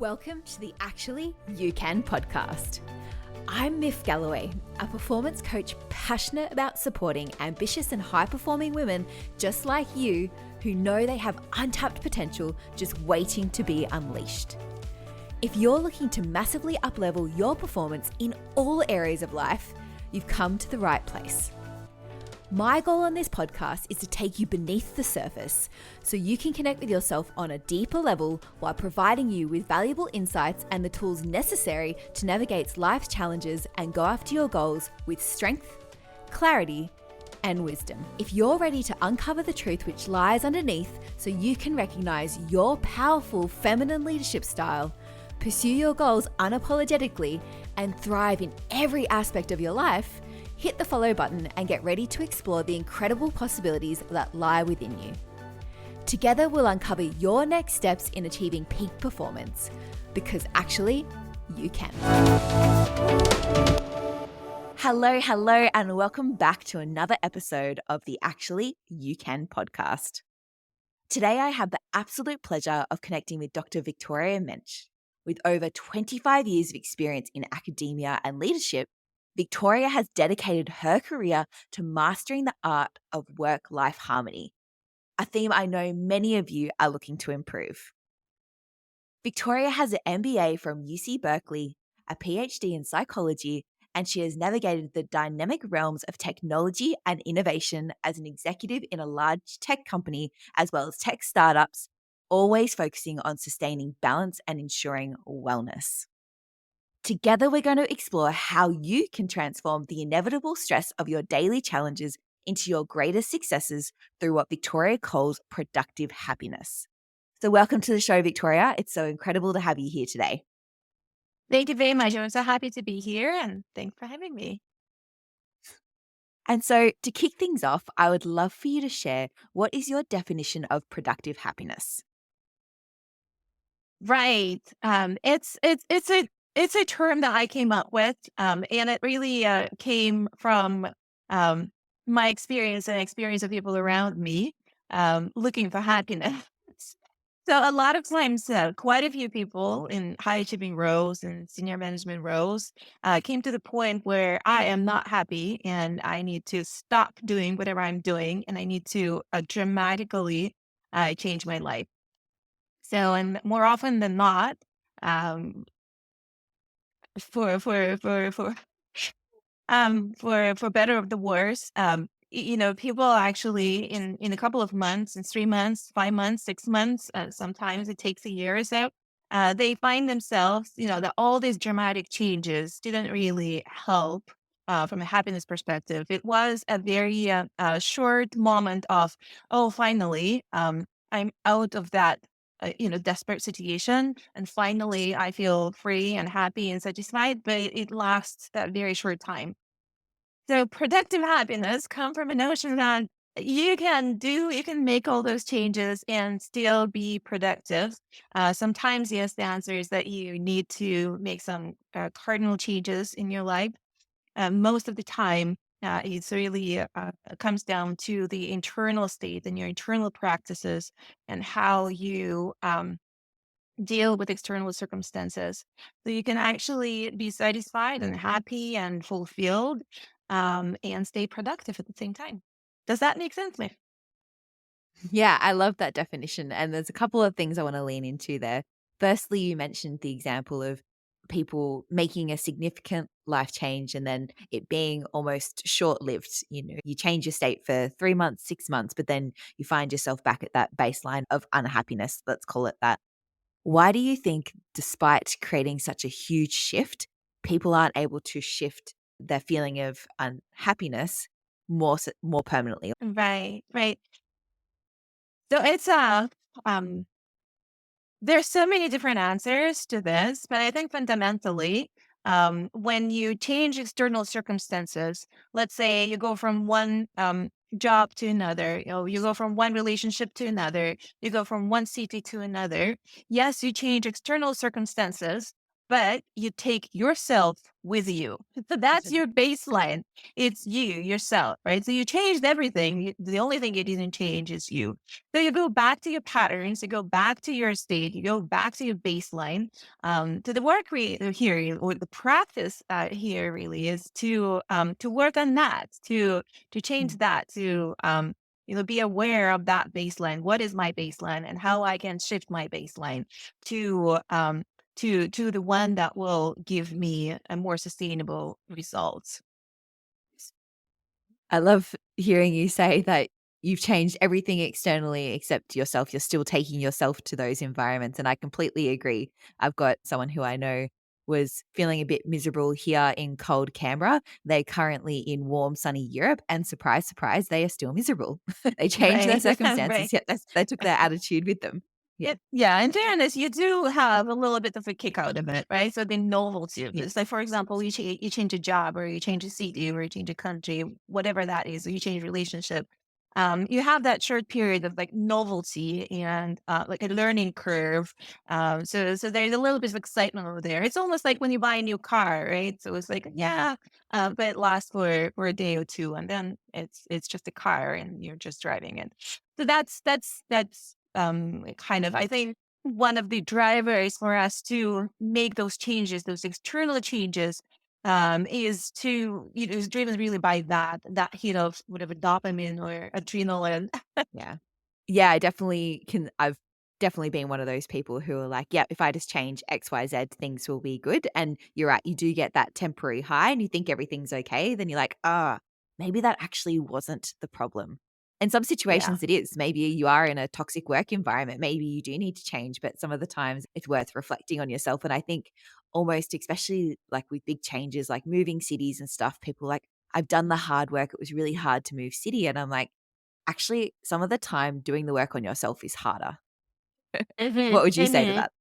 Welcome to the Actually You Can podcast. I'm Miff Galloway, a performance coach passionate about supporting ambitious and high-performing women just like you who know they have untapped potential just waiting to be unleashed. If you're looking to massively up-level your performance in all areas of life, you've come to the right place. My goal on this podcast is to take you beneath the surface so you can connect with yourself on a deeper level while providing you with valuable insights and the tools necessary to navigate life's challenges and go after your goals with strength, clarity, and wisdom. If you're ready to uncover the truth which lies underneath so you can recognize your powerful feminine leadership style, pursue your goals unapologetically, and thrive in every aspect of your life, hit the follow button and get ready to explore the incredible possibilities that lie within you. Together, we'll uncover your next steps in achieving peak performance, because actually, you can. Hello, and welcome back to another episode of the Actually You Can podcast. Today, I have the absolute pleasure of connecting with Dr. Victoria Mensch. With over 25 years of experience in academia and leadership, Victoria has dedicated her career to mastering the art of work-life harmony, a theme I know many of you are looking to improve. Victoria has an MBA from UC Berkeley, a PhD in psychology, and she has navigated the dynamic realms of technology and innovation as an executive in a large tech company as well as tech startups, always focusing on sustaining balance and ensuring wellness. Together, we're going to explore how you can transform the inevitable stress of your daily challenges into your greatest successes through what Victoria calls productive happiness. So welcome to the show, Victoria. It's so incredible to have you here today. Thank you very much. I'm so happy to be here, and thanks for having me. And so to kick things off, I would love for you to share what is your definition of productive happiness? Right. It's a term that I came up with, and it really came from my experience and experience of people around me looking for happiness. So a lot of times, quite a few people in high achieving roles and senior management roles came to the point where I am not happy and I need to stop doing whatever I'm doing and I need to dramatically change my life. So, and more often than not, um, for for better or the worse, people actually in a couple of months, in 3 months, 5 months, 6 months, sometimes it takes a year or so. They find themselves, that all these dramatic changes didn't really help from a happiness perspective. It was a very short moment of, oh, finally, I'm out of that. Desperate situation, and finally, I feel free and happy and satisfied. But it lasts that very short time. So productive happiness come from a notion that you can make all those changes and still be productive. Sometimes, yes, the answer is that you need to make some cardinal changes in your life. Most of the time, it's really comes down to the internal state and your internal practices and how you deal with external circumstances. So you can actually be satisfied and happy and fulfilled and stay productive at the same time. Does that make sense, Miff? Yeah, I love that definition. And there's a couple of things I want to lean into there. Firstly, you mentioned the example of people making a significant life change and then it being almost short lived. You change your state for 3 months, 6 months, but then you find yourself back at that baseline of unhappiness. Let's call it that. Why do you think, despite creating such a huge shift, people aren't able to shift their feeling of unhappiness more permanently? Right, right. So it's um there's so many different answers to this, but I think fundamentally, when you change external circumstances, let's say you go from one job to another, you go from one relationship to another, you go from one city to another. Yes, you change external circumstances, but you take yourself with you. So that's your baseline. It's you, yourself, right? So you changed everything. The only thing you didn't change is you. So you go back to your patterns, you go back to your state, you go back to your baseline. To the work here, or the practice here really is to work on that, to change that, to be aware of that baseline. What is my baseline, and how I can shift my baseline to to the one that will give me a more sustainable results. I love hearing you say that you've changed everything externally except yourself. You're still taking yourself to those environments. And I completely agree. I've got someone who I know was feeling a bit miserable here in cold Canberra. They're currently in warm, sunny Europe. And surprise, surprise, they are still miserable. They changed their Right. circumstances, Right. yet they took their attitude with them. Yeah. Yeah, in fairness, you do have a little bit of a kick out of it, right? So the novelty of Yeah. this, like for example, you change a job, or you change a city, or you change a country, whatever that is, or you change relationship. You have that short period of like novelty and like a learning curve. So there's a little bit of excitement over there. It's almost like when you buy a new car, right? So it's like, yeah, but it lasts for a day or two, and then it's just a car, and you're just driving it. So that's kind of, I think, one of the drivers for us to make those changes, those external changes, is driven really by that hit of whatever dopamine or adrenaline. Yeah. Yeah, I definitely can. I've definitely been one of those people who are like, yeah, if I just change XYZ, things will be good. And you're right, you do get that temporary high and you think everything's okay. Then you're like, maybe that actually wasn't the problem. In some Yeah. situations, it is. Maybe you are in a toxic work environment. Maybe you do need to change, but some of the times it's worth reflecting on yourself. And I think almost, especially like with big changes, like moving cities and stuff, people are like, I've done the hard work. It was really hard to move city. And I'm like, actually, some of the time doing the work on yourself is harder. Hmm. What would you say to Hmm. that?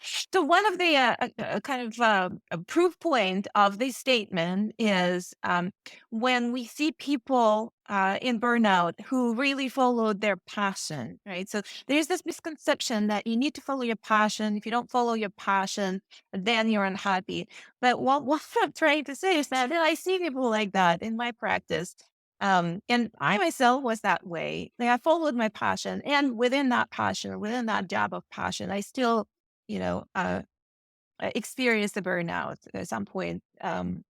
So one of the kind of a proof point of this statement is when we see people in burnout who really followed their passion, right? So there's this misconception that you need to follow your passion. If you don't follow your passion, then you're unhappy. But what I'm trying to say is that I see people like that in my practice. And I myself was that way. Like I followed my passion, and within that passion, within that job of passion, I still, you know, experience the burnout at some point,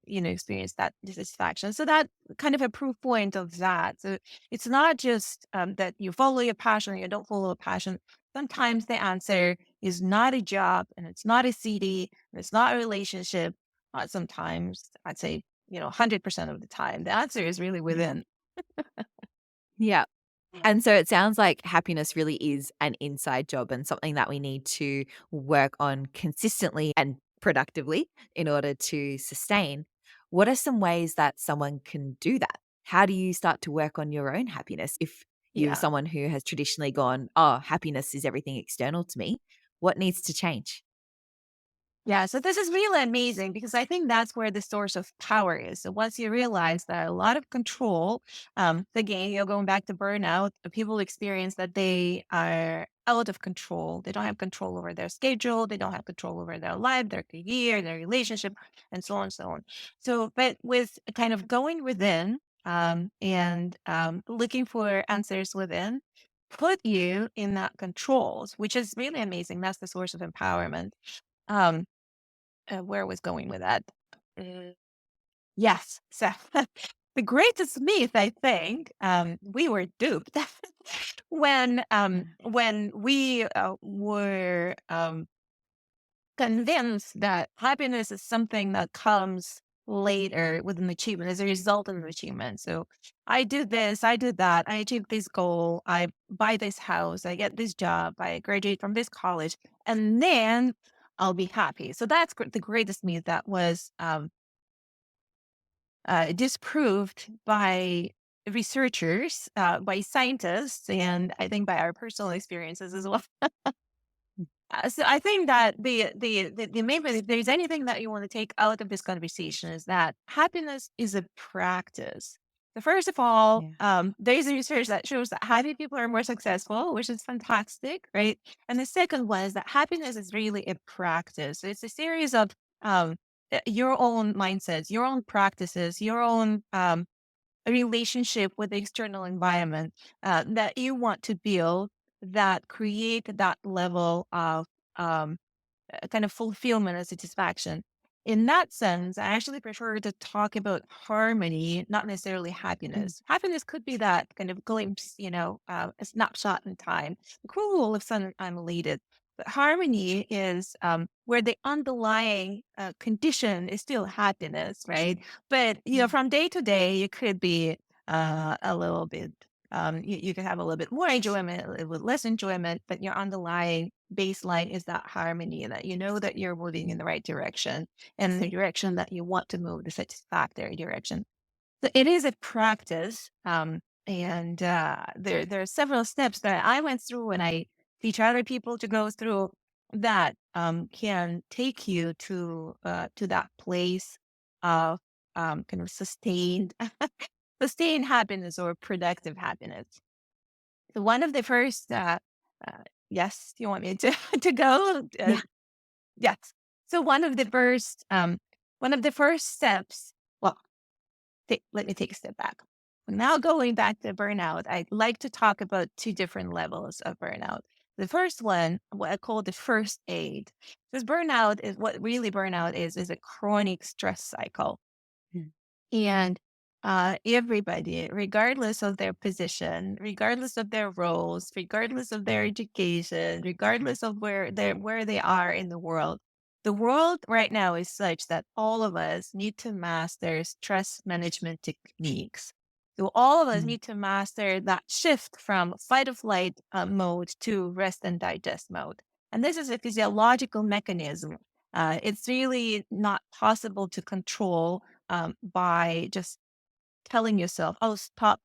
experience that dissatisfaction. So that kind of a proof point of that. So it's not just that you follow your passion or you don't follow a passion. Sometimes the answer is not a job, and it's not a CD, and it's not a relationship. Sometimes I'd say, 100% of the time, the answer is really within. Yeah. And so it sounds like happiness really is an inside job and something that we need to work on consistently and productively in order to sustain. What are some ways that someone can do that? How do you start to work on your own happiness if you're Yeah. someone who has traditionally gone, oh, happiness is everything external to me? What needs to change? Yeah, so this is really amazing because I think that's where the source of power is. So once you realize that a lot of control, again, you're going back to burnout, people experience that they are out of control. They don't have control over their schedule. They don't have control over their life, their career, their relationship, and so on and so on. So, but with kind of going within and looking for answers within, put you in that controls, which is really amazing. That's the source of empowerment. Um, where I was going with that. Mm, yes. So the greatest myth, I think, we were duped when we were convinced that happiness is something that comes later with an achievement as a result of an achievement. So I did this, I did that, I achieved this goal, I buy this house, I get this job, I graduate from this college, and then I'll be happy. So that's the greatest myth that was disproved by researchers, by scientists, and I think by our personal experiences as well. So I think that the main thing, if there's anything that you want to take out of this conversation, is that happiness is a practice. first of all, Yeah. there is research that shows that happy people are more successful, which is fantastic, right? And the second one is that happiness is really a practice. It's a series of um, your own mindsets, your own practices, your own a relationship with the external environment that you want to build that create that level of um, kind of fulfillment and satisfaction. In that sense, I actually prefer to talk about harmony, not necessarily Mm. happiness. Happiness could be that kind of glimpse, a snapshot in time, cool if sudden I'm elated. But harmony is where the underlying condition is still happiness, right? But Yeah. from day to day, you could be a little bit. You can have a little bit more enjoyment, a little bit less enjoyment, but your underlying baseline is that harmony that you know that you're moving in the right direction and the direction that you want to move, the satisfactory direction. So it is a practice. And there are several steps that I went through and I teach other people to go through that can take you to that place of kind of sustained happiness or productive happiness. So one of the first, uh, yes, you want me to to go? Yeah. Yes. So one of the first steps. Well, let me take a step back. Now going back to burnout, I'd like to talk about two different levels of burnout. The first one, what I call the first aid, because burnout is a chronic stress cycle. Mm. And everybody, regardless of their position, regardless of their roles, regardless of their education, regardless of where they are in the world right now is such that all of us need to master stress management techniques. So all of us Mm. need to master that shift from fight or flight mode to rest and digest mode. And this is a physiological mechanism. It's really not possible to control by just telling yourself, "Oh, stop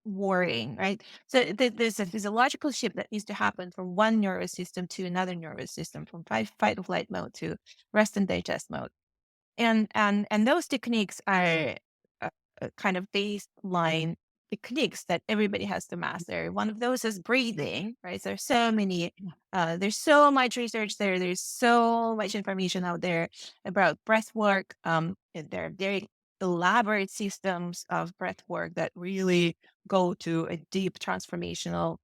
worrying," right? So there's a physiological shift that needs to happen from one nervous system to another nervous system, from fight or flight mode to rest and digest mode. And those techniques are kind of baseline techniques that everybody has to master. One of those is breathing, right? There's so many, there's so much research there. There's so much information out there about breath work. And there are very elaborate systems of breath work that really go to a deep transformational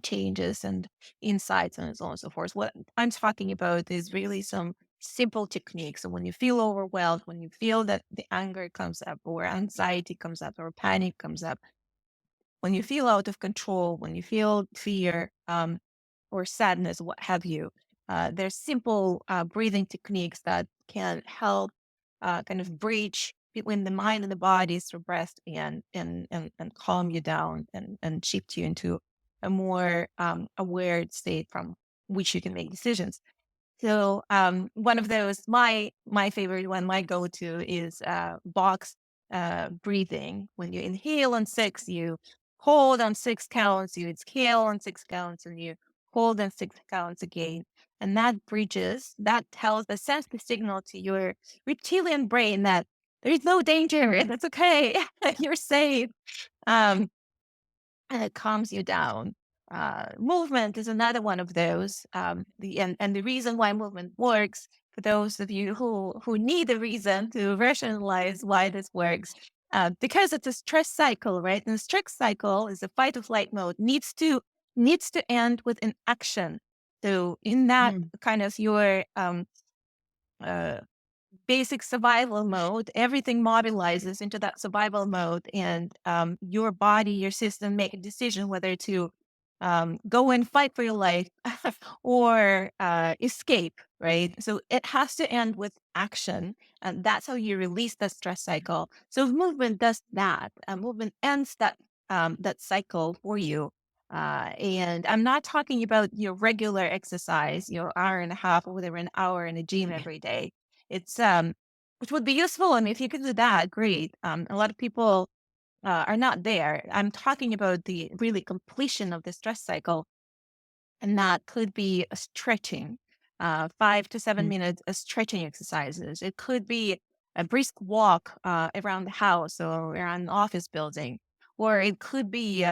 changes and insights and so on and so forth. What I'm talking about is really some simple techniques. So when you feel overwhelmed, when you feel that the anger comes up or anxiety comes up or panic comes up, when you feel out of control, when you feel fear or sadness, what have you, there's simple breathing techniques that can help kind of breach between the mind and the body through breath and calm you down and shift you into a more aware state from which you can make decisions. So one of those, my favorite one, my go-to is box breathing. When you inhale on six, you hold on six counts, you exhale on six counts, and you hold on six counts again. And that sends the signal to your reptilian brain that there is no danger, and it's okay, you're safe. Um, and it calms you down. Movement is another one of those. And the reason why movement works, for those of you who need a reason to rationalize why this works, because it's a stress cycle, right? And the stress cycle is a fight or flight mode needs to end with an action. So in that Mm. kind of your uh, basic survival mode, everything mobilizes into that survival mode, and your body, your system make a decision whether to go and fight for your life or escape, right? So it has to end with action, and that's how you release the stress cycle. So movement does that. Movement ends that cycle for you. And I'm not talking about your regular exercise, your hour and a half or whatever, an hour in a gym Yeah. every day. It's which would be useful. And if you can do that, great. A lot of people are not there. I'm talking about the really completion of the stress cycle, and that could be a stretching, 5 to 7 Mm. minutes of stretching exercises. It could be a brisk walk around the house or around the office building. Or it could be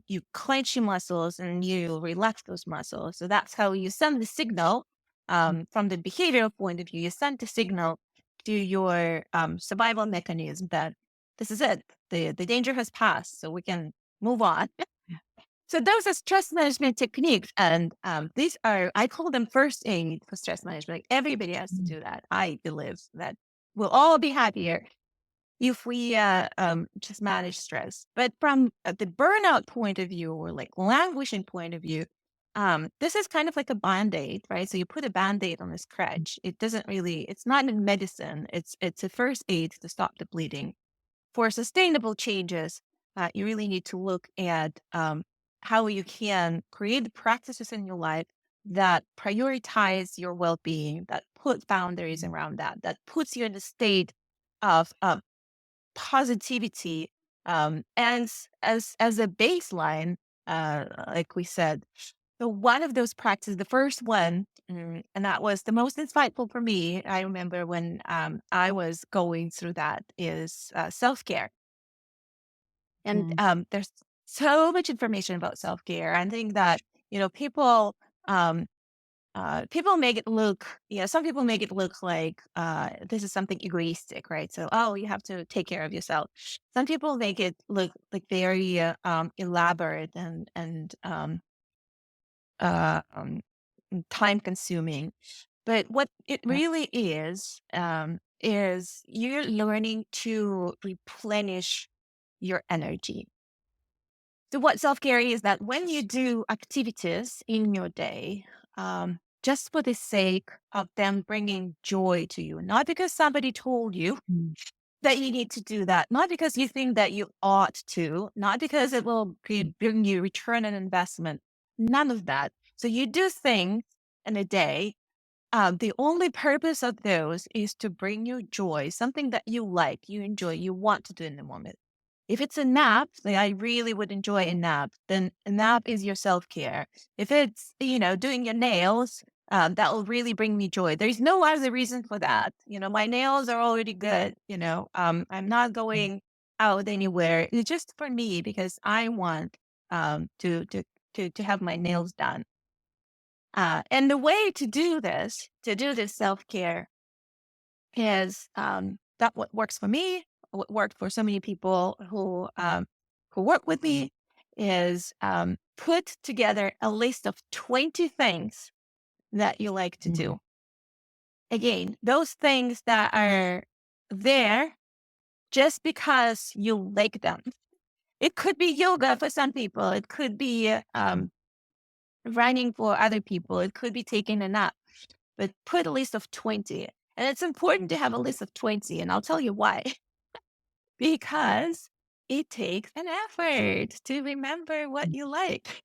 you clench your muscles and you relax those muscles. So that's how you send the signal from the behavioral point of view. You send the signal to your survival mechanism that this is it. The danger has passed, so we can move on. So those are stress management techniques, and these are I call them first aid for stress management. Like everybody has to do that. I believe that we'll all be happier if we just manage stress. But from the burnout point of view, or like languishing point of view, this is kind of like a band-aid, right? So you put a band-aid on a scratch. It doesn't really. It's not in medicine. It's a first aid to stop the bleeding. For sustainable changes, you really need to look at how you can create practices in your life that prioritize your well-being, that put boundaries around that, that puts you in a state of positivity, and as a baseline, like we said. So one of those practices, the first one, and that was the most insightful for me. I remember when I was going through that is self care, and Mm. there's so much information about self care. I think that people. Um, People make it look, some people make it look like this is something egoistic, right? So, oh, you have to take care of yourself. Some people make it look like very elaborate uh, um, and time consuming. But what it Yeah. really is you're learning to replenish your energy. So what self-care is that when you do activities in your day, just for the sake of them bringing joy to you, not because somebody told you Mm. that you need to do that, not because you think that you ought to, not because it will bring you return on investment, none of that. So you do things in a day, the only purpose of those is to bring you joy, something that you like, you enjoy, you want to do in the moment. If it's a nap, like I really would enjoy a nap, then a nap is your self care. If it's, doing your nails, that will really bring me joy. There's no other reason for that. My nails are already good. I'm not going out anywhere. It's just for me because I want to have my nails done. And the way to do this self care is that what works for me, what worked for so many people who work with me is put together a list of 20 things that you like to Mm. do. Again, those things that are there just because you like them. It could be yoga for some people. It could be running for other people. It could be taking a nap, but put a list of 20. And it's important to have a list of 20. And I'll tell you why. Because it takes an effort to remember what you like.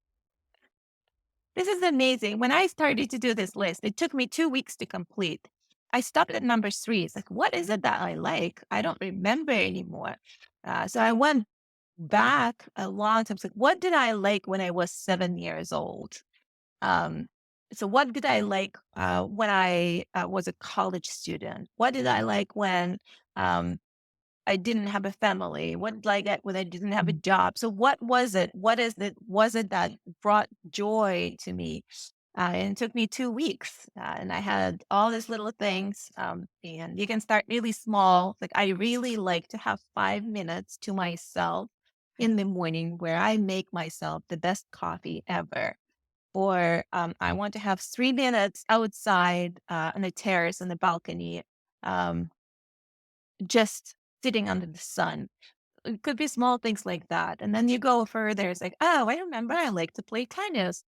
This is amazing. When I started to do this list, it took me 2 weeks to complete. I stopped at number three. It's like, what is it that I like? I don't remember anymore. So I went back a long time. It's like, what did I like when I was 7 years old? Um, so what did I like when I was a college student? What did I like when um, I didn't have a family? What did I get when I didn't have a Mm. job? So what was it? What is it? Was it that brought joy to me? And it took me 2 weeks, and I had all these little things. And you can start really small. Like I really like to have 5 minutes to myself in the morning where I make myself the best coffee ever, or I want to have 3 minutes outside on the terrace on the balcony, um, just sitting under the sun. It could be small things like that. And then you go further, it's like, oh, I remember I like to play tennis.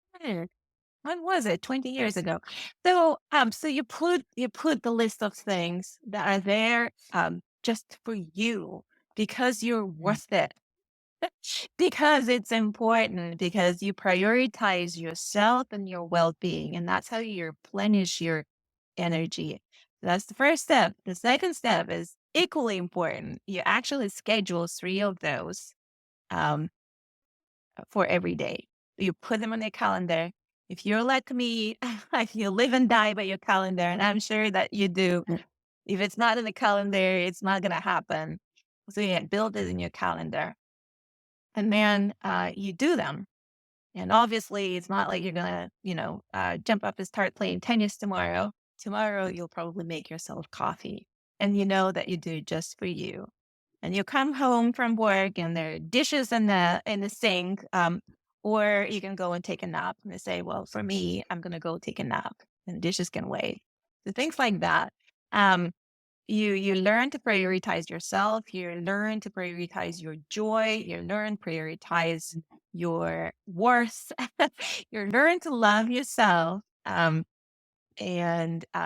When was it? 20 years ago. So you put the list of things that are there just for you because you're Mm. worth it. Because it's important, because you prioritize yourself and your well-being, and that's how you replenish your energy. That's the first step. The second step is equally important. You actually schedule three of those um, for every day. You put them on your calendar. If you're like me, you live and die by your calendar, and I'm sure that you do. If it's not in the calendar, it's not going to happen. So yeah, build it in your calendar. And then you do them. And obviously, it's not like you're going to, jump up and start playing tennis tomorrow. Tomorrow, you'll probably make yourself coffee. And you know that you do it just for you. And you come home from work and there are dishes in the sink. Or you can go and take a nap. And they say, well, for me, I'm going to go take a nap and dishes can wait. So things like that. Um, you learn to prioritize yourself, you learn to prioritize your joy, you learn to prioritize your worth, you learn to love yourself. And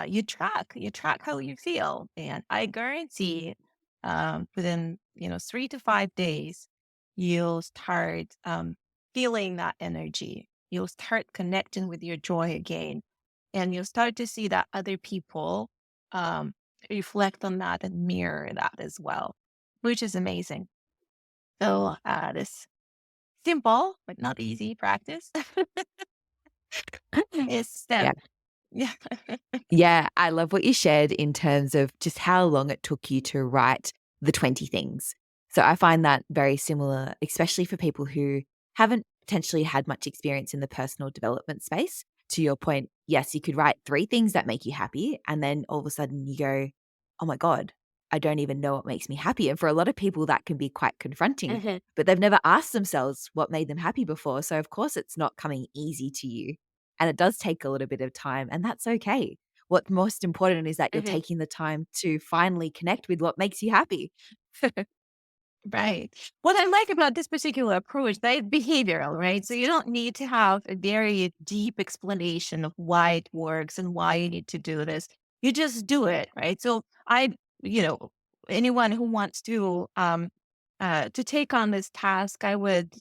you track how you feel, and I guarantee within 3 to 5 days you'll start feeling that energy, you'll start connecting with your joy again, and you'll start to see that other people um, reflect on that and mirror that as well, which is amazing. So this simple but not easy practice is step. Yeah. Yeah. Yeah, I love what you shared in terms of just how long it took you to write the 20 things. So I find that very similar, especially for people who haven't potentially had much experience in the personal development space. To your point, yes, you could write 3 things that make you happy. And then all of a sudden you go, oh my God, I don't even know what makes me happy. And for a lot of people, that can be quite confronting, Mhm, but they've never asked themselves what made them happy before. So, of course, it's not coming easy to you. And it does take a little bit of time, and that's okay. What's most important is that you're mhm. taking the time to finally connect with what makes you happy. Right. What I like about this particular approach, that it's behavioral, right? So you don't need to have a very deep explanation of why it works and why you need to do this. You just do it, right? So you know, anyone who wants to take on this task, I would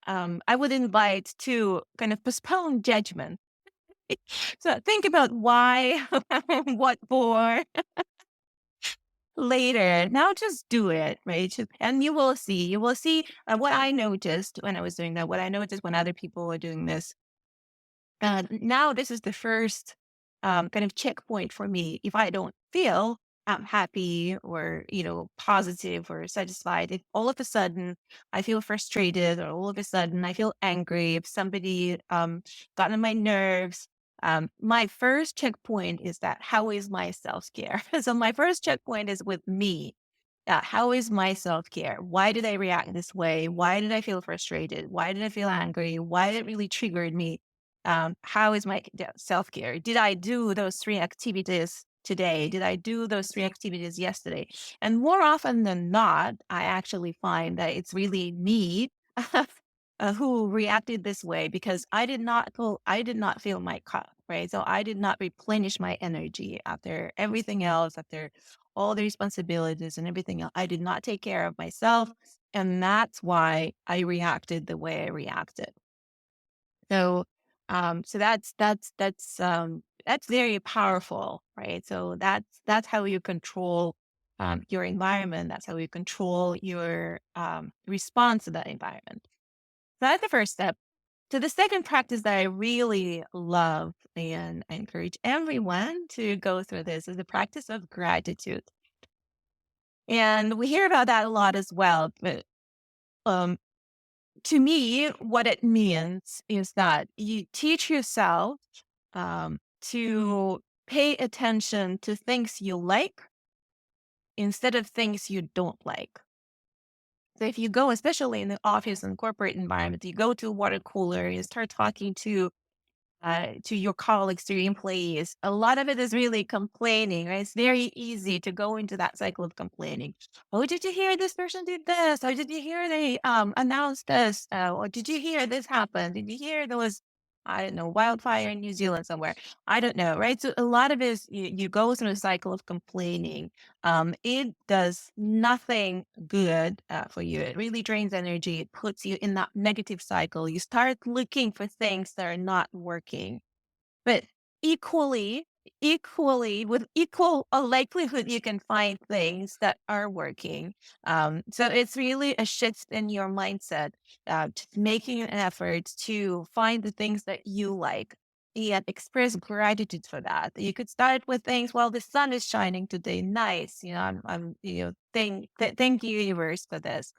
invite to kind of postpone judgment. So think about why, what for, later. Now just do it, right? And you will see what I noticed when I was doing that, what I noticed when other people were doing this. Now this is the first kind of checkpoint for me. If I don't feel happy or positive or satisfied, if all of a sudden I feel frustrated or all of a sudden I feel angry, if somebody got on my nerves, my first checkpoint is that how is my self care? So my first checkpoint is with me. How is my self care? Why did I react this way? Why did I feel frustrated? Why did I feel angry? Why did it really triggered me? How is my self care? Did I do those 3 activities today? Did I do those 3 activities yesterday? And more often than not, I actually find that it's really me who reacted this way because I did not fill my cup, right? So I did not replenish my energy after everything else, after all the responsibilities and everything else. I did not take care of myself. And that's why I reacted the way I reacted. So, that's very powerful, right? So that's how you control your environment. That's how you control your response to that environment. So that's the first step. So the second practice that I really love and I encourage everyone to go through this is the practice of gratitude. And we hear about that a lot as well. But um, to me, what it means is that you teach yourself to pay attention to things you like instead of things you don't like. So if you go, especially in the office and corporate environment, you go to a water cooler, you start talking to your colleagues, to your employees. A lot of it is really complaining, right? It's very easy to go into that cycle of complaining. Oh, did you hear this person did this? Or did you hear they announced this? Or did you hear this happened? Did you hear there was, I don't know, wildfire in New Zealand somewhere? I don't know, right? So a lot of it is you go through a cycle of complaining. It does nothing good for you. It really drains energy. It puts you in that negative cycle. You start looking for things that are not working. But equally, equally, with equal a likelihood, you can find things that are working. So it's really a shift in your mindset, just making an effort to find the things that you like. and express gratitude for that. You could start with things, well, the sun is shining today. Nice. Thank you, universe, for this.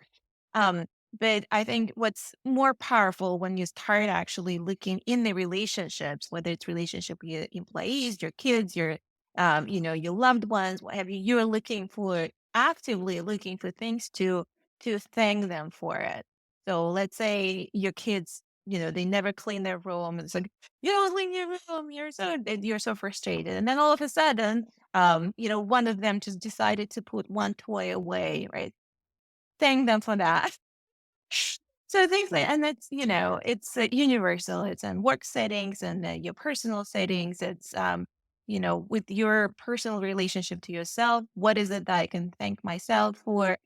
Um, but I think what's more powerful when you start actually looking in the relationships, whether it's relationship with your employees, your kids, your loved ones, what have you, you're looking for actively looking for things to thank them for it. So let's say your kids, they never clean their room. It's like, you don't clean your room. You're so frustrated. And then all of a sudden, one of them just decided to put one toy away, right? Thank them for that. So things like, and that's, it's universal. It's in work settings and your personal settings. It's, with your personal relationship to yourself. What is it that I can thank myself for?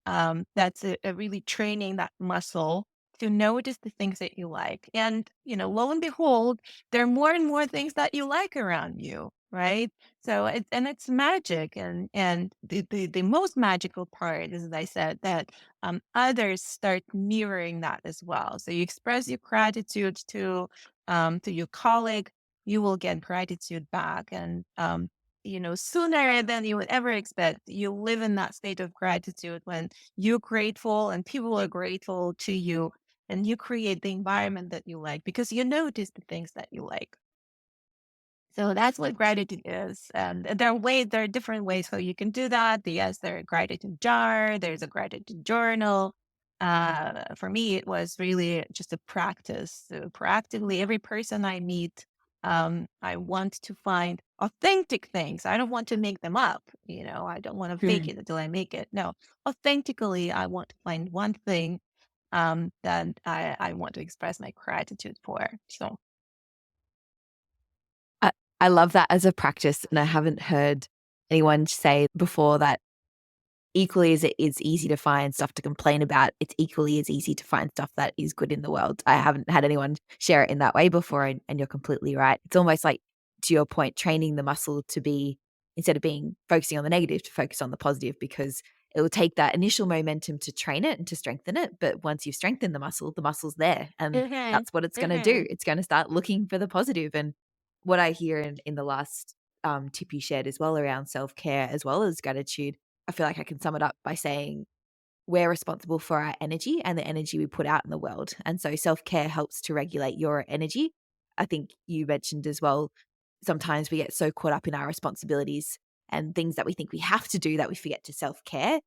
That's a really training that muscle to notice the things that you like. And, lo and behold, there are more and more things that you like around you, right? So it's magic. And the most magical part is, as I said, that others start mirroring that as well. So you express your gratitude to your colleague, you will get gratitude back. And sooner than you would ever expect, you live in that state of gratitude when you're grateful and people are grateful to you, and you create the environment that you like because you notice the things that you like. So that's what gratitude is. And there are different ways how you can do that. Yes, there's a gratitude jar, there's a gratitude journal. For me, it was really just a practice. So proactively, every person I meet, I want to find authentic things. I don't want to make them up. I don't want to fake Mm. it until I make it. No, authentically, I want to find one thing that I want to express my gratitude for. So, I, I love that as a practice, and I haven't heard anyone say before that equally as it is easy to find stuff to complain about, it's equally as easy to find stuff that is good in the world. I haven't had anyone share it in that way before, and you're completely right. It's almost like, to your point, training the muscle to be, instead of being focusing on the negative, to focus on the positive, because it will take that initial momentum to train it and to strengthen it. But once you've strengthened the muscle's there, and hmm that's what it's going to do. hmm It's going to start looking for the positive. And what I hear in the last tip you shared as well around self care as well as gratitude, I feel like I can sum it up by saying we're responsible for our energy and the energy we put out in the world. And so self care helps to regulate your energy. I think you mentioned as well, sometimes we get so caught up in our responsibilities and things that we think we have to do that we forget to self care.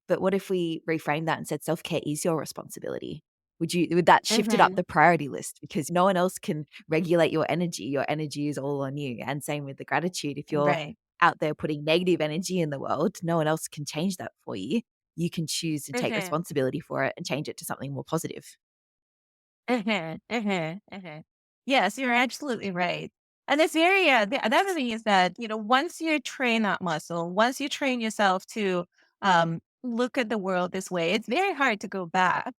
But what if we reframe that and said self care is your responsibility? Would that shift it up hmm the priority list, because no one else can regulate your energy? Your energy is all on you. And same with the gratitude. If you're Right. out there putting negative energy in the world, no one else can change that for you. You can choose to take Mhm, responsibility for it and change it to something more positive. mhm, mhm, mhm. Yes, you're absolutely right. And this area, the other thing is that, once you train that muscle, once you train yourself to look at the world this way, it's very hard to go back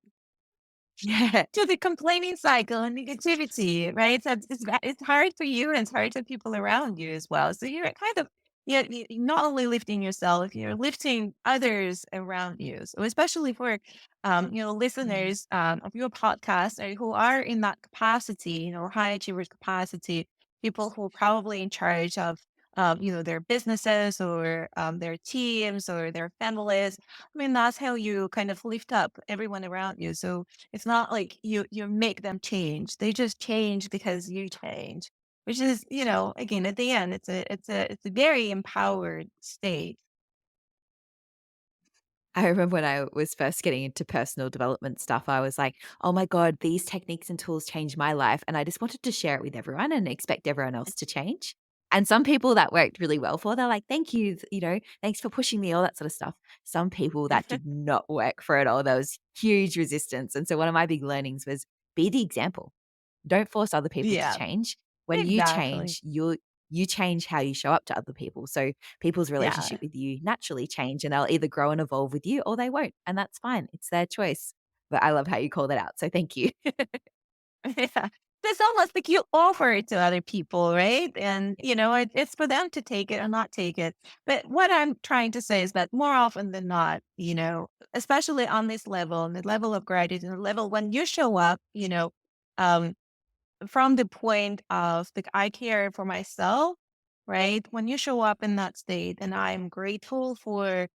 Yeah. to the complaining cycle and negativity, right? So it's hard for you and it's hard for people around you as well. So you're kind of, you're not only lifting yourself, you're lifting others around you. So especially for, listeners of your podcast, who are in that capacity, high achievers capacity, people who are probably in charge of, their businesses or their teams or their families. I mean, that's how you kind of lift up everyone around you. So it's not like you make them change. They just change because you change, which is, again, at the end, it's a very empowered state. I remember when I was first getting into personal development stuff, I was like, oh my God, these techniques and tools changed my life. And I just wanted to share it with everyone and expect everyone else to change. And some people that worked really well for, they're like, thank you, thanks for pushing me, all that sort of stuff. Some people that did not work for it all. There was huge resistance. And so one of my big learnings was be the example. Don't force other people to Yeah, change. When you exactly. change, you change how you show up to other people. So people's Yeah. relationship with you naturally change, and they'll either grow and evolve with you or they won't. And that's fine. It's their choice. But I love how you call that out. So thank you. Yeah. It's almost like you offer it to other people, right? And, it's for them to take it or not take it. But what I'm trying to say is that more often than not, especially on this level, on the level of gratitude, the level when you show up, um, from the point of like I care for myself, right? When you show up in that state, and I'm grateful for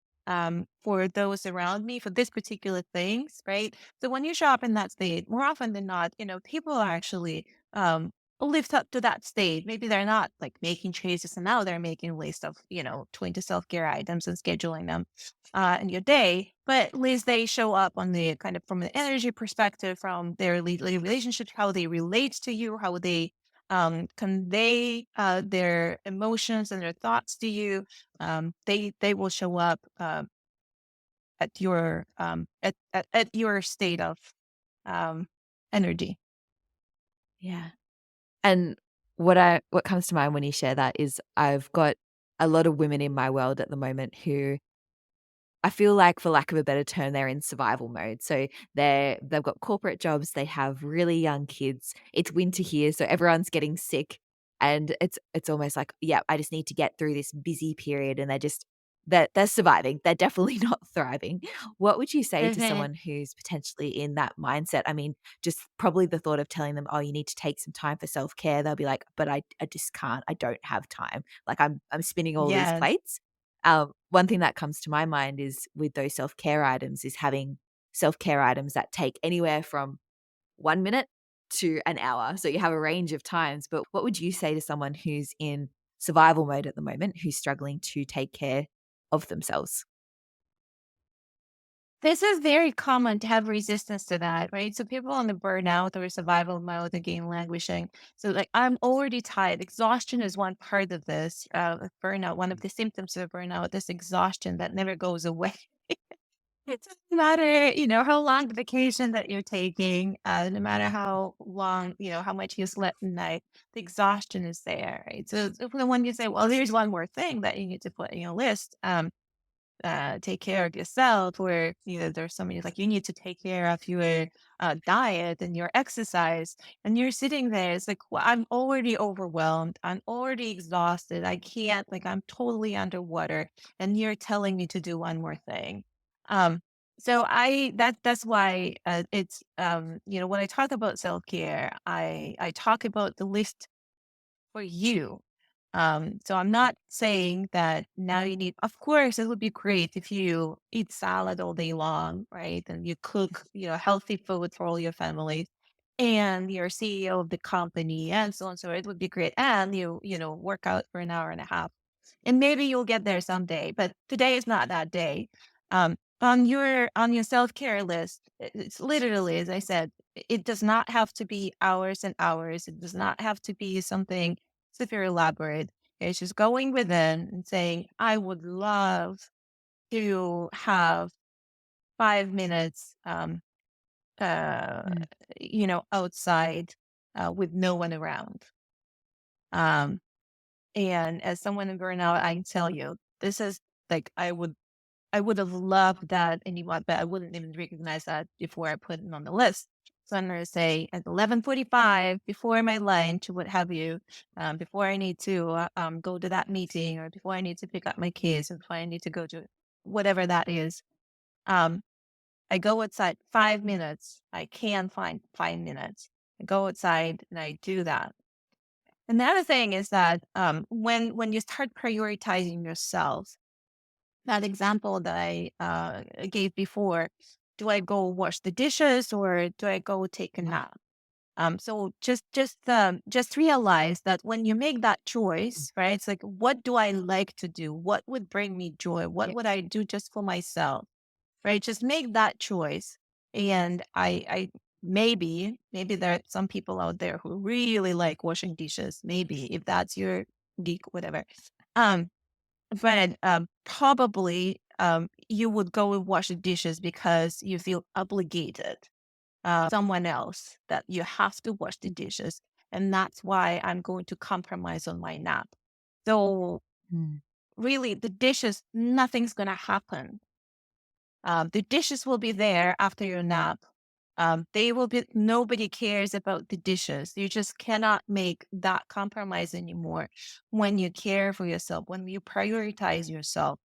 those around me for this particular things, right? So when you show up in that state, more often than not, people are actually lift up to that state. Maybe they're not like making choices, and now they're making a list of 20 self-care items and scheduling them in your day, but at least they show up on the kind of from the energy perspective, from their relationships, how they relate to you, how they convey their emotions and their thoughts to you. They will show up at your state of um, energy. Yeah. And what comes to mind when you share that is I've got a lot of women in my world at the moment who I feel like, for lack of a better term, they're in survival mode. So they've got corporate jobs, they have really young kids. It's winter here, so everyone's getting sick, and it's almost like, yeah, I just need to get through this busy period, and they're surviving. They're definitely not thriving. What would you say to Hmm. someone who's potentially in that mindset? I mean, just probably the thought of telling them, "Oh, you need to take some time for self-care." They'll be like, "But I just can't. I don't have time. Like I'm spinning all these Yes. plates." One thing that comes to my mind is with those self-care items is having self-care items that take anywhere from 1 minute to an hour. So you have a range of times, but what would you say to someone who's in survival mode at the moment, who's struggling to take care of themselves? This is very common to have resistance to that, right? So people on the burnout or survival mode, again, languishing. So like I'm already tired. Exhaustion is one part of this. Burnout, one of the symptoms of burnout, this exhaustion that never goes away. It doesn't matter, how long the vacation that you're taking, no matter how long, how much you slept at night, the exhaustion is there, right? So when you say, well, there's one more thing that you need to put in your list, take care of yourself, or there's somebody like you need to take care of your diet and your exercise, and you're sitting there, it's like, well, I'm already overwhelmed, I'm already exhausted, I can't, like, I'm totally underwater, and you're telling me to do one more thing. um so that's why it's when I talk about self-care, I talk about the list for you. So I'm not saying that now you need, of course, it would be great if you eat salad all day long, right? And you cook, healthy food for all your family, and you're CEO of the company and so on. So it would be great. And work out for an hour and a half. And maybe you'll get there someday, but today is not that day. On your self-care list, it's literally, as I said, it does not have to be hours and hours. It does not have to be something super elaborate. It's just going within and saying, I would love to have 5 minutes, uh, Mm. outside with no one around. Um, and as someone in burnout, I can tell you, this is like, I would have loved that anyone, but I wouldn't even recognize that before I put it on the list. So I'm going to say at 11:45, before my lunch, what have you, before I need to go to that meeting, or before I need to pick up my kids, or before I need to go to whatever that is, um, I go outside 5 minutes. I can find 5 minutes. I go outside and I do that. And the other thing is that when you start prioritizing yourself, that example that I gave before, do I go wash the dishes or do I go take a nap? So just realize that when you make that choice, right? It's like, what do I like to do? What would bring me joy? What Yeah. would I do just for myself? Right? Just make that choice. And I maybe there are some people out there who really like washing dishes. Maybe if that's your geek, whatever. Um, but probably you would go and wash the dishes because you feel obligated someone else that you have to wash the dishes, and that's why I'm going to compromise on my nap. So Mm. really, the dishes, nothing's going to happen. The dishes will be there after your nap. They will be, nobody cares about the dishes. You just cannot make that compromise anymore when you care for yourself, when you prioritize yourself.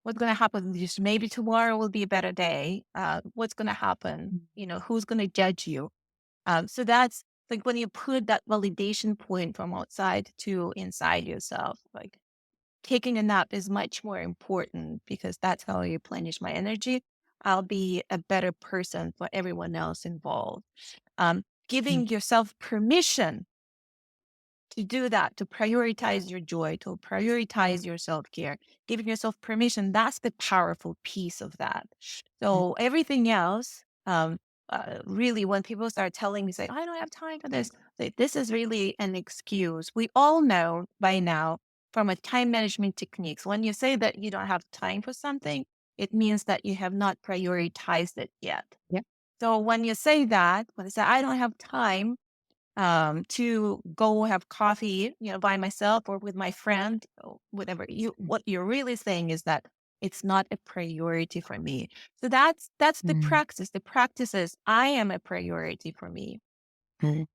What's going to happen is maybe tomorrow will be a better day. What's going to happen? Mm. Who's going to judge you? So that's Like when you put that validation point from outside to inside yourself, like taking a nap is much more important because that's how I replenish my energy. I'll be a better person for everyone else involved. Mm, Giving yourself permission to do that, to prioritize your joy, to prioritize your self care, giving yourself permission, that's the powerful piece of that. mm, So everything else, really, when people start telling me, say, I don't have time for this, this is really an excuse. We all know by now from a time management techniques, when you say that you don't have time for something, it means that you have not prioritized it yet. yeah. So when you say that, when I say, I don't have time, to go have coffee, by myself or with my friend, or whatever. What you're really saying is that it's not a priority for me. So that's the Mm, practice. The practice is I am a priority for me. mm.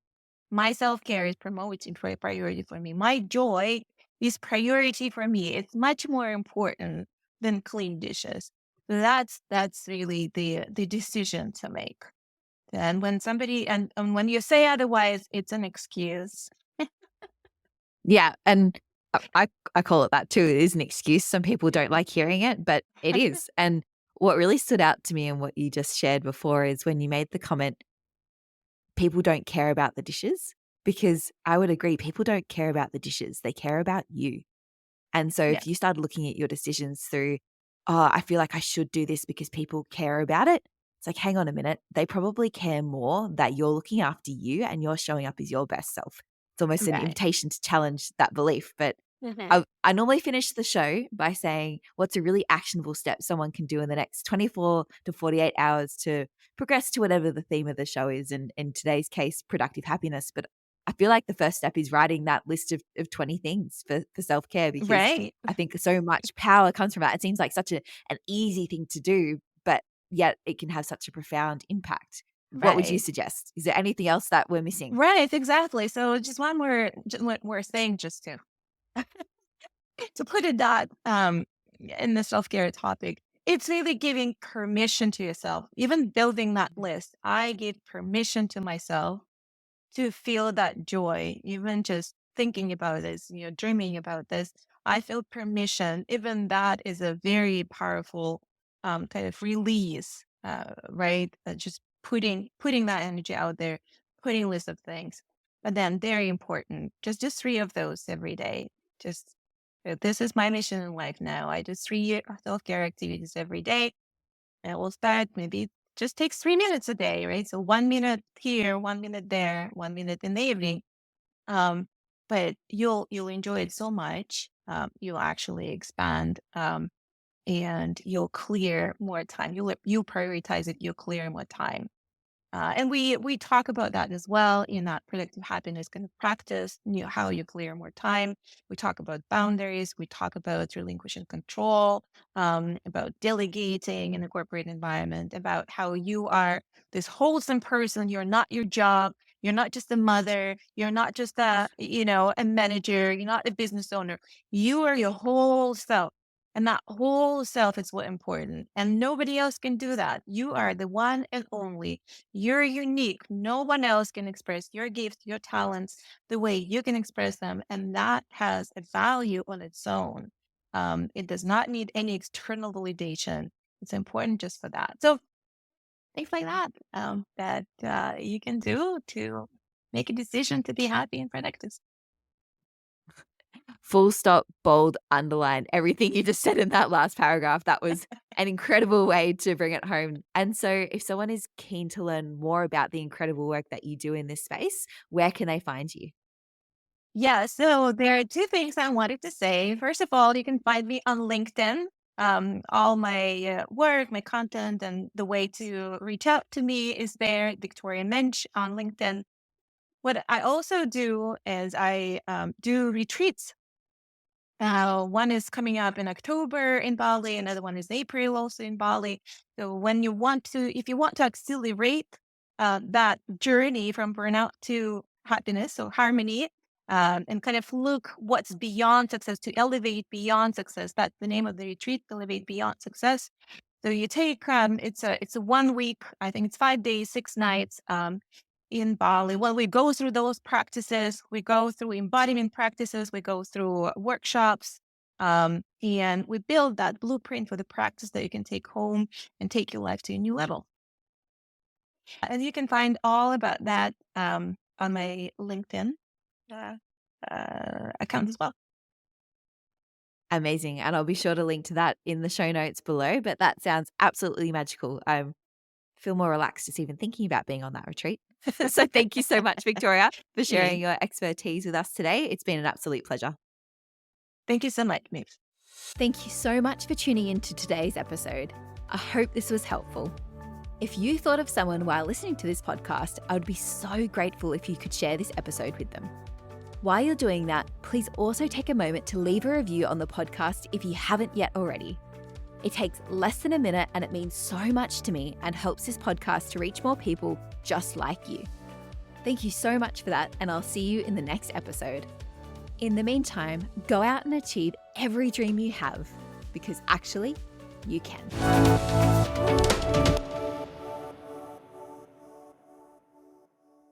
My self care is promoted for a priority for me. My joy is priority for me. It's much more important than clean dishes. So that's really the decision to make. And when somebody and when you say otherwise, it's an excuse. Yeah, and I call it that too. It is an excuse. Some people don't like hearing it, but it is. And what really stood out to me and what you just shared before is when you made the comment, people don't care about the dishes, because I would agree, people don't care about the dishes. They care about you. And so if you Yes. started looking at your decisions through, "Oh, I feel like I should do this because people care about it." It's like, hang on a minute. They probably care more that you're looking after you and you're showing up as your best self. It's almost an Right. invitation to challenge that belief. But Mhm. I normally finish the show by saying, what's a really actionable step someone can do in the next 24 to 48 hours to progress to whatever the theme of the show is. And in today's case, productive happiness. But I feel like the first step is writing that list of 20 things for self care, because Right. I think so much power comes from that. It seems like such an easy thing to do, but yet it can have such a profound impact. What would you Right. suggest? Is there anything else that we're missing? Right, exactly. So just one more what we're saying just to put a dot in the self-care topic. It's really giving permission to yourself. Even building that list, I give permission to myself to feel that joy, even just thinking about this, dreaming about this, I feel permission. Even that is a very powerful kind of release, right? Just putting that energy out there, putting a list of things. But then very important, just three of those every day. Just this is my mission in life now. I do three self-care activities every day, and we'll start maybe just takes 3 minutes a day, right? So 1 minute here, 1 minute there, 1 minute in the evening. Um, but you'll enjoy it so much. You'll actually expand, and you'll clear more time. You prioritize it. You'll clear more time. And we talk about that as well in that productive happiness kind of practice, how you clear more time. We talk about boundaries. We talk about relinquishing control, about delegating in the corporate environment, about how you are this wholesome person. You're not your job. You're not just a mother. You're not just a manager. You're not a business owner. You are your whole self. And that whole self is what important. And nobody else can do that. You are the one and only. You're unique. No one else can express your gifts, your talents the way you can express them. And that has a value on its own. It does not need any external validation. It's important just for that. So things like that, that you can do to make a decision to be happy and productive. Full stop, bold, underline, everything you just said in that last paragraph. That was an incredible way to bring it home. And so, if someone is keen to learn more about the incredible work that you do in this space, where can they find you? Yeah, so there are two things I wanted to say. First of all, you can find me on LinkedIn. All my work, my content, and the way to reach out to me is there, Victoria Mensch on LinkedIn. What I also do is I do retreats. One is coming up in October in Bali, another one is April also in Bali. So if you want to accelerate that journey from burnout to happiness or harmony, and kind of look what's beyond success, to elevate beyond success. That's the name of the retreat, Elevate Beyond Success. So you take it's a 1 week, I think it's 5 days, 6 nights. in Bali. Well, we go through those practices, we go through embodiment practices, we go through workshops, and we build that blueprint for the practice that you can take home and take your life to a new level. And you can find all about that on my LinkedIn uh, account as well. Amazing. And I'll be sure to link to that in the show notes below. But that sounds absolutely magical. I feel more relaxed just even thinking about being on that retreat. So thank you so much, Victoria, for Yeah. sharing your expertise with us today. It's been an absolute pleasure. Thank you so much, Miss. Thank you so much for tuning into today's episode. I hope this was helpful. If you thought of someone while listening to this podcast, I would be so grateful if you could share this episode with them. While you're doing that, please also take a moment to leave a review on the podcast if you haven't yet already. It takes less than a minute and it means so much to me and helps this podcast to reach more people just like you. Thank you so much for that, and I'll see you in the next episode. In the meantime, go out and achieve every dream you have, because actually, you can.